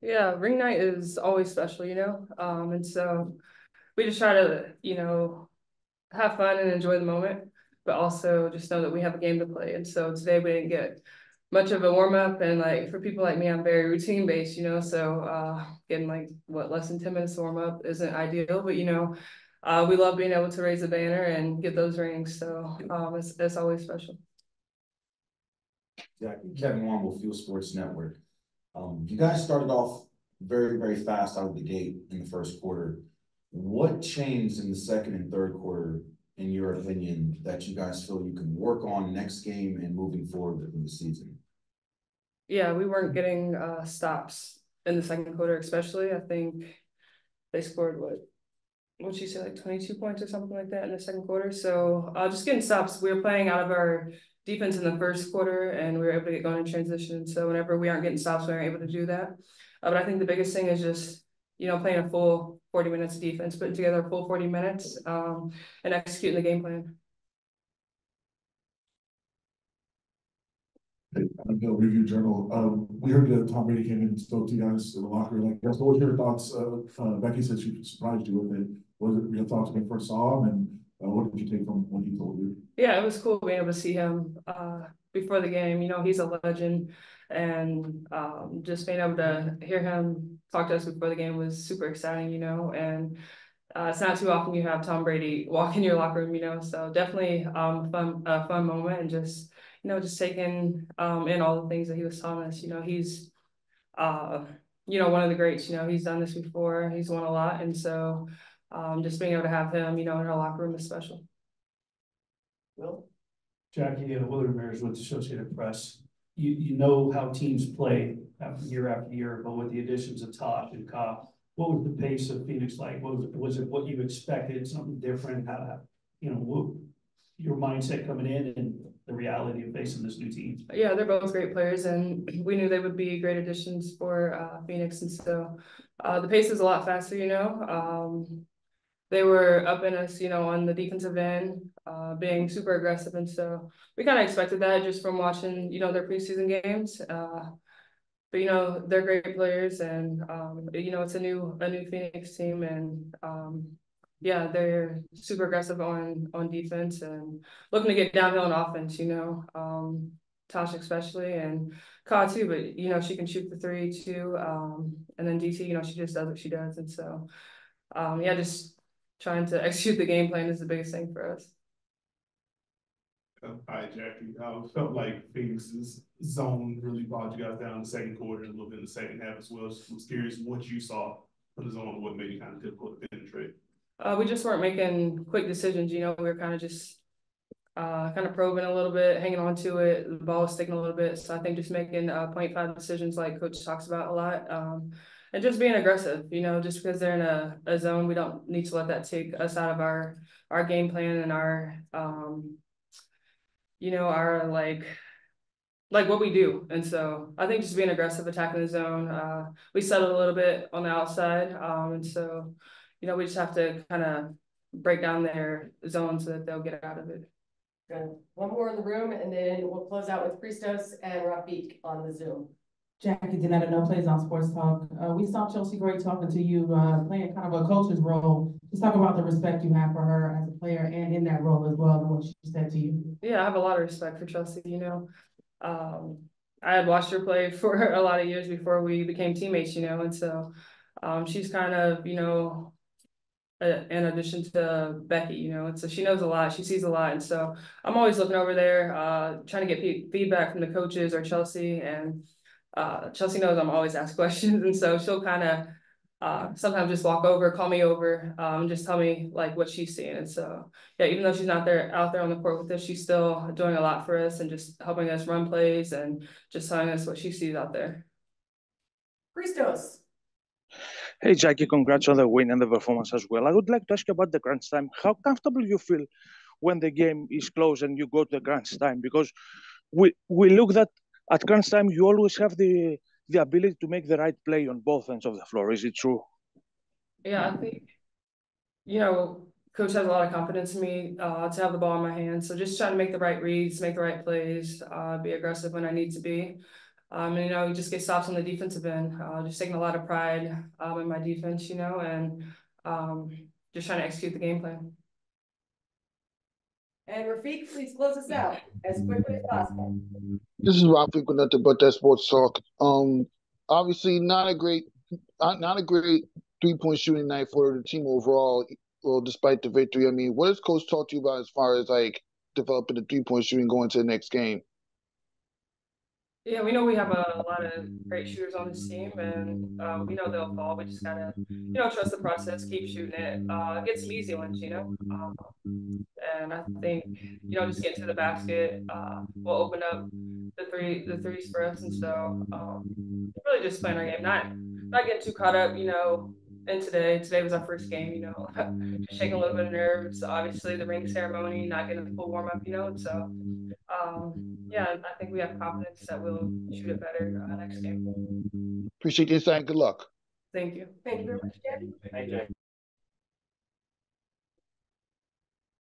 Yeah, ring night is always special, and so we just try to, have fun and enjoy the moment, but also just know that we have a game to play. And so today we didn't get much of a warm up, and like for people like me, I'm very routine based, so getting like less than 10 minutes to warm up isn't ideal, but we love being able to raise the banner and get those rings. So it's always special. Jackie, Kevin Womble, Field Sports Network. You guys started off very, very fast out of the gate in the first quarter. What changed in the second and third quarter, in your opinion, that you guys feel you can work on next game and moving forward in the season? Yeah, we weren't getting stops in the second quarter, especially. I think they scored what'd you say, like 22 points or something like that in the second quarter. So just getting stops. We were playing out of our defense in the first quarter, and we were able to get going in transition. So whenever we aren't getting stops, we aren't able to do that. But I think the biggest thing is just, playing a full 40 minutes of defense, putting together a full 40 minutes and executing the game plan. Bill, Review Journal. We heard that Tom Brady came in and spoke to you guys in the locker room. What were your thoughts? Becky said she surprised you with it. What were your thoughts when you first saw him, and what did you take from what he told you? Yeah, it was cool being able to see him before the game. He's a legend, and just being able to hear him talk to us before the game was super exciting, and it's not too often you have Tom Brady walk in your locker room, so definitely a fun moment, and just just taking in all the things that he was telling us. He's one of the greats. He's done this before, he's won a lot, and so just being able to have him in our locker room is special. Well, Jackie, Willard Ramirez with the Associated Press. You know how teams play after year, but with the additions of Tosh and Ka, what was the pace of Phoenix like? Was it what you expected? Something different? How what your mindset coming in and the reality of facing this new team? Yeah, they're both great players, and we knew they would be great additions for Phoenix, and so the pace is a lot faster. They were up in us, on the defensive end, being super aggressive, and so we kind of expected that just from watching, their preseason games. But they're great players, and it's a new Phoenix team, and yeah, they're super aggressive on defense and looking to get downhill on offense. Tasha especially, and Ka too. But she can shoot the three too, and then DT, she just does what she does, and so yeah, just trying to execute the game plan is the biggest thing for us. Hi, Jackie. Felt like Phoenix's zone really brought you guys down in the second quarter and a little bit in the second half as well. I was curious what you saw from the zone, what made it kind of difficult to penetrate. We just weren't making quick decisions. We were kind of just probing a little bit, hanging on to it. The ball was sticking a little bit. So I think just making 0.5 decisions like Coach talks about a lot. And just being aggressive, just because they're in a zone, we don't need to let that take us out of our game plan and our like what we do. And so I think just being aggressive, attacking the zone. We settled a little bit on the outside. And so, we just have to kind of break down their zone so that they'll get out of it. Good. One more in the room, and then we'll close out with Christos and Rafik on the Zoom. Jackie Donetta, No Plays on Sports Talk. We saw Chelsea Gray talking to you, playing kind of a coach's role. Just talk about the respect you have for her as a player and in that role as well, and what she said to you. Yeah, I have a lot of respect for Chelsea. I had watched her play for a lot of years before we became teammates, and so she's kind of, in addition to Becky, and so she knows a lot, she sees a lot, and so I'm always looking over there, trying to get feedback from the coaches or Chelsea, and Chelsea knows I'm always asked questions, and so she'll kind of sometimes just walk over, call me over, just tell me like what she's seeing. And so yeah, even though she's not out there on the court with us, she's still doing a lot for us and just helping us run plays and just telling us what she sees out there. Christos. Hey Jackie, congrats on the win and the performance as well. I would like to ask you about the crunch time. How comfortable you feel when the game is close and you go to the crunch time? Because we look at crunch time, you always have the ability to make the right play on both ends of the floor. Is it true? Yeah, I think, Coach has a lot of confidence in me to have the ball in my hands. So just trying to make the right reads, make the right plays, be aggressive when I need to be. And, you know, you just get stops on the defensive end, just taking a lot of pride, in my defense, you know, and, just trying to execute the game plan. And Rafiq, please close us out as quickly as possible. This is Rafiq with nothing but that sports talk. Obviously not a great 3-point shooting night for the team overall. Well, despite the victory, I mean, what has Coach talked to you about as far as like developing the 3-point shooting going to the next game? Yeah, we know we have a lot of great shooters on this team, and we know they'll fall. We just gotta, you know, trust the process, keep shooting it. Get some easy ones, you know. And I think, you know, just getting to the basket will open up the threes for us, and so really just playing our game, not getting too caught up, you know. And today was our first game, you know, just shaking a little bit of nerves. Obviously, the ring ceremony, not getting a full warm up, you know. And so, yeah, I think we have confidence that we'll shoot it better next game. Appreciate the insight and good luck. Thank you. Thank you very much, Jackie.